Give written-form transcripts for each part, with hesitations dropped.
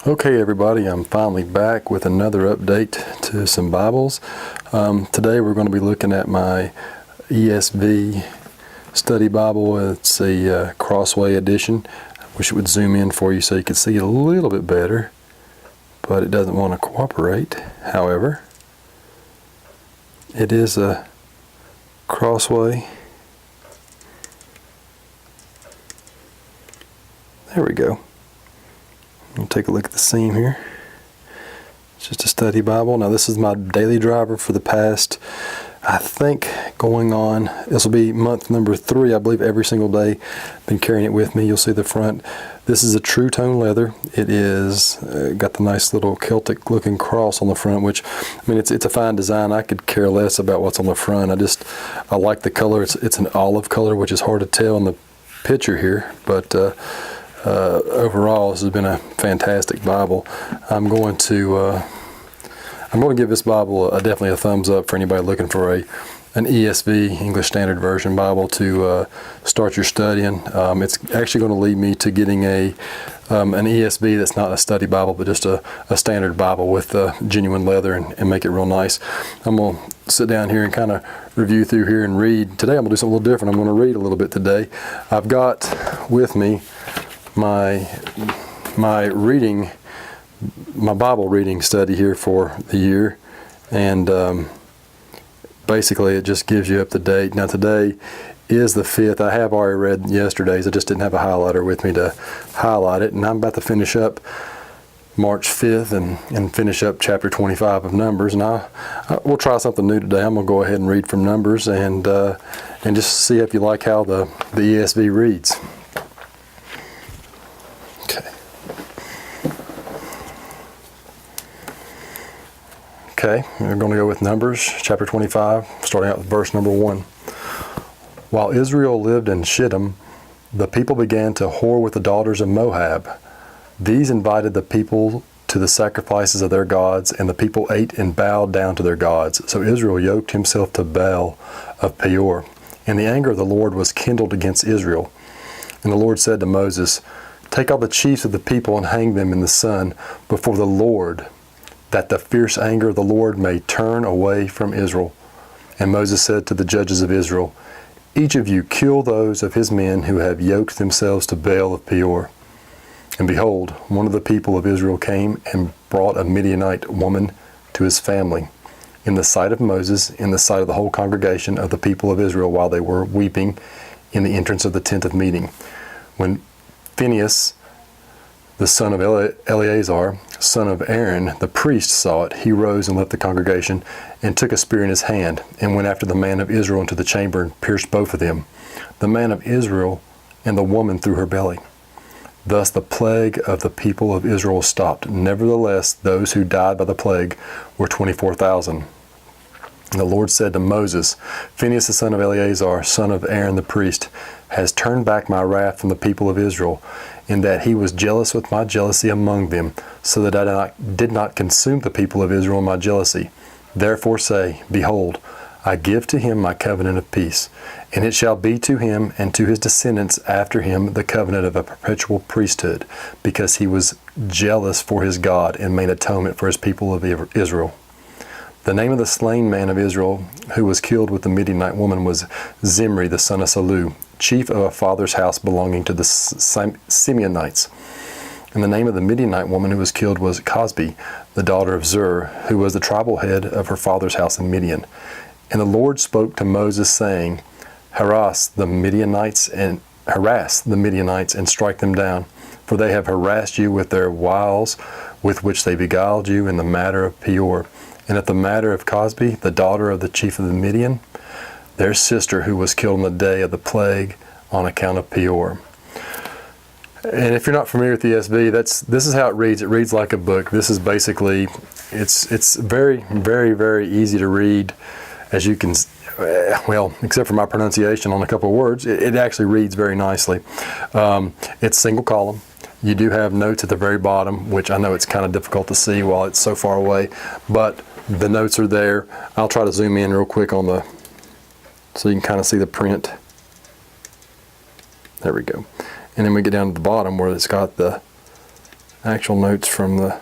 Okay, everybody, I'm finally back with another update to some Bibles. Today we're going to be looking at my ESV study Bible. It's a Crossway edition. I wish it would zoom in for you so you could see it a little bit better, but it doesn't want to cooperate. However, it is a Crossway. There we go. We'll take a look at the seam here. It's just a study Bible. Now this is my daily driver for the past, I think, going on, this will be month number 3, I believe, every single day. Been carrying it with me. You'll see the front. This is a true tone leather. It is got the nice little Celtic looking cross on the front, which, I mean, it's a fine design. I could care less about what's on the front. I like the color. It's an olive color, which is hard to tell in the picture here, but overall, this has been a fantastic Bible. I'm going to give this Bible definitely a thumbs up for anybody looking for an ESV, English Standard Version Bible to start your studying. It's actually going to lead me to getting an ESV that's not a study Bible, but just a standard Bible with genuine leather and make it real nice. I'm going to sit down here and kind of review through here and read. Today I'm going to do something a little different. I'm going to read a little bit today. I've got with me my Bible reading study here for the year, and basically it just gives you up to date. Now today is the 5th. I have already read yesterday's. I just didn't have a highlighter with me to highlight it, and I'm about to finish up March 5th and finish up chapter 25 of Numbers. And we'll try something new today. I'm going to go ahead and read from Numbers and just see if you like how the ESV reads. Okay, we're going to go with Numbers, chapter 25, starting out with verse number 1. While Israel lived in Shittim, the people began to whore with the daughters of Moab. These invited the people to the sacrifices of their gods, and the people ate and bowed down to their gods. So Israel yoked himself to Baal of Peor, and the anger of the Lord was kindled against Israel. And the Lord said to Moses, "Take all the chiefs of the people and hang them in the sun before the Lord, that the fierce anger of the Lord may turn away from Israel." And Moses said to the judges of Israel, "Each of you kill those of his men who have yoked themselves to Baal of Peor." And behold, one of the people of Israel came and brought a Midianite woman to his family, in the sight of Moses, in the sight of the whole congregation of the people of Israel, while they were weeping in the entrance of the tent of meeting. When Phinehas, the son of Eleazar, son of Aaron, the priest, saw it, he rose and left the congregation and took a spear in his hand and went after the man of Israel into the chamber and pierced both of them, the man of Israel and the woman through her belly. Thus the plague of the people of Israel stopped. Nevertheless, those who died by the plague were 24,000. And the Lord said to Moses, "Phinehas the son of Eleazar, son of Aaron the priest, has turned back my wrath from the people of Israel, in that he was jealous with my jealousy among them, so that I did not consume the people of Israel in my jealousy. Therefore say, Behold, I give to him my covenant of peace, and it shall be to him and to his descendants after him the covenant of a perpetual priesthood, because he was jealous for his God and made atonement for his people of Israel." The name of the slain man of Israel who was killed with the Midianite woman was Zimri the son of Salu, chief of a father's house belonging to the Simeonites. And the name of the Midianite woman who was killed was Cosbi, the daughter of Zur, who was the tribal head of her father's house in Midian. And the Lord spoke to Moses, saying, Harass the Midianites and strike them down, for they have harassed you with their wiles, with which they beguiled you in the matter of Peor. And at the matter of Cosbi, the daughter of the chief of the Midian, their sister, who was killed on the day of the plague on account of Peor. And if you're not familiar with the ESV, this is how it reads. It reads like a book. This is basically, it's very, very, very easy to read, as you can, well, except for my pronunciation on a couple of words, it actually reads very nicely. It's single column. You do have notes at the very bottom, which I know it's kind of difficult to see while it's so far away, but the notes are there. I'll try to zoom in real quick on so you can kind of see the print. There we go. And then we get down to the bottom where it's got the actual notes from the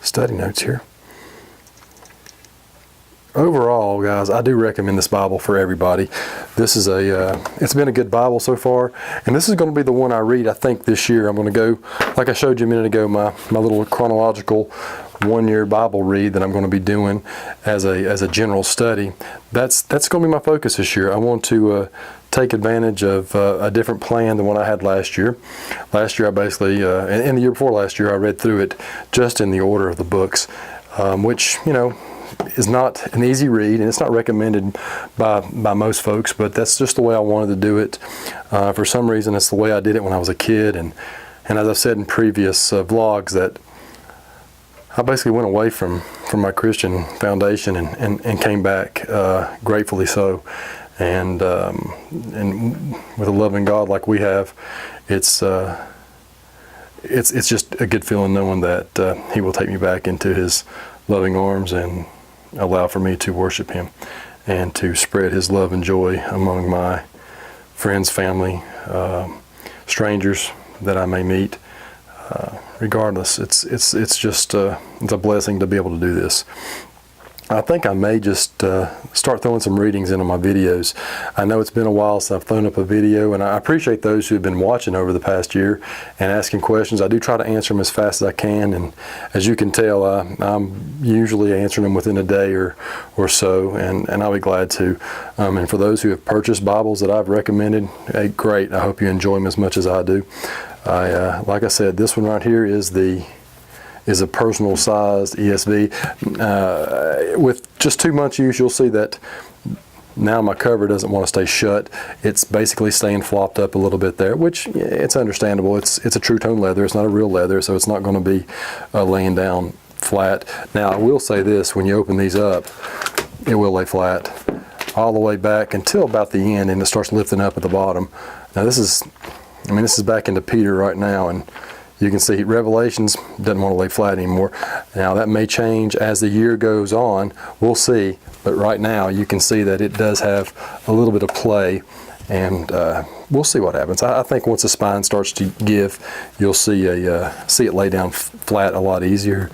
study notes here. Overall, guys, I do recommend this Bible for everybody. This is it's been a good Bible so far, and this is going to be the one I read, I think, this year. I'm going to go, like I showed you a minute ago, my little chronological one-year Bible read that I'm going to be doing as a general study. That's going to be my focus this year. I want to take advantage of a different plan than what I had last year. Last year, I basically, and the year before last year, I read through it just in the order of the books, which, is not an easy read, and it's not recommended by most folks, but that's just the way I wanted to do it. For some reason, it's the way I did it when I was a kid, and as I've said in previous vlogs, that I basically went away from my Christian foundation and came back, gratefully so, and with a loving God like we have, it's just a good feeling knowing that He will take me back into His loving arms and allow for me to worship Him and to spread His love and joy among my friends, family, strangers that I may meet. Regardless, it's just it's a blessing to be able to do this. I think I may just start throwing some readings into my videos. I know it's been a while since I've thrown up a video, and I appreciate those who have been watching over the past year and asking questions. I do try to answer them as fast as I can, and as you can tell, I'm usually answering them within a day or so, and I'll be glad to. And for those who have purchased Bibles that I've recommended, hey, great. I hope you enjoy them as much as I do. Like I said, this one right here is a personal sized ESV. With just 2 months use, you'll see that now my cover doesn't want to stay shut. It's basically staying flopped up a little bit there, which it's understandable. It's a true tone leather. It's not a real leather, so it's not going to be laying down flat. Now, I will say this: when you open these up, it will lay flat all the way back until about the end, and it starts lifting up at the bottom. Now, this is back into Peter right now, and you can see Revelations doesn't want to lay flat anymore. Now that may change as the year goes on. We'll see. But right now you can see that it does have a little bit of play, and we'll see what happens. I think once the spine starts to give, you'll see it lay down flat a lot easier.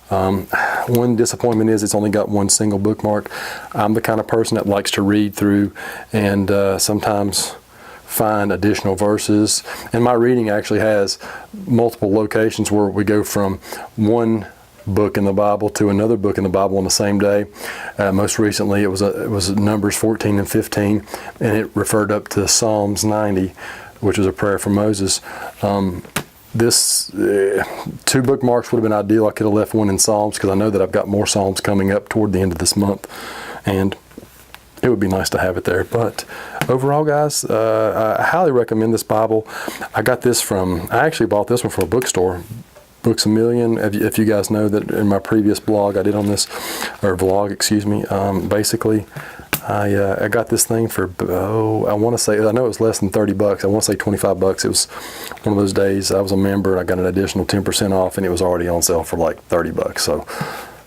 One disappointment is it's only got one single bookmark. I'm the kind of person that likes to read through and sometimes find additional verses, and my reading actually has multiple locations where we go from one book in the Bible to another book in the Bible on the same day. Most recently it was Numbers 14 and 15, and it referred up to Psalms 90, which was a prayer for Moses. This 2 bookmarks would have been ideal. I could have left one in Psalms because I know that I've got more Psalms coming up toward the end of this month, and it would be nice to have it there. But overall, guys, I highly recommend this Bible. I actually bought this one from a bookstore, Books A Million. If you guys know that in my previous blog I did on this, or vlog, excuse me, basically I got this thing for, I know it was less than 30 bucks. I want to say 25 bucks. It was one of those days I was a member and I got an additional 10% off, and it was already on sale for like 30 bucks. So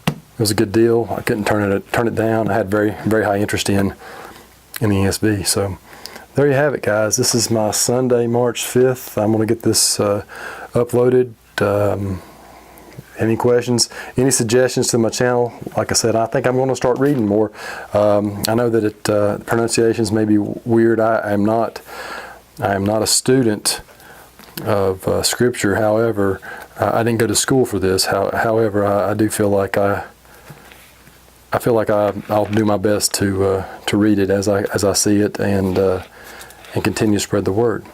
it was a good deal. I couldn't turn it down. I had very, very high interest in the ESV. So there you have it, guys. This is my Sunday, March 5th. I'm going to get this uploaded. Any questions, any suggestions to my channel? Like I said, I think I'm going to start reading more. I know that pronunciations may be weird. I am not a student of Scripture. However, I didn't go to school for this. However, I do feel like I'll do my best to read it as I see it, and continue to spread the word.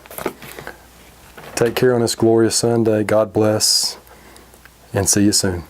Take care on this glorious Sunday. God bless, and see you soon.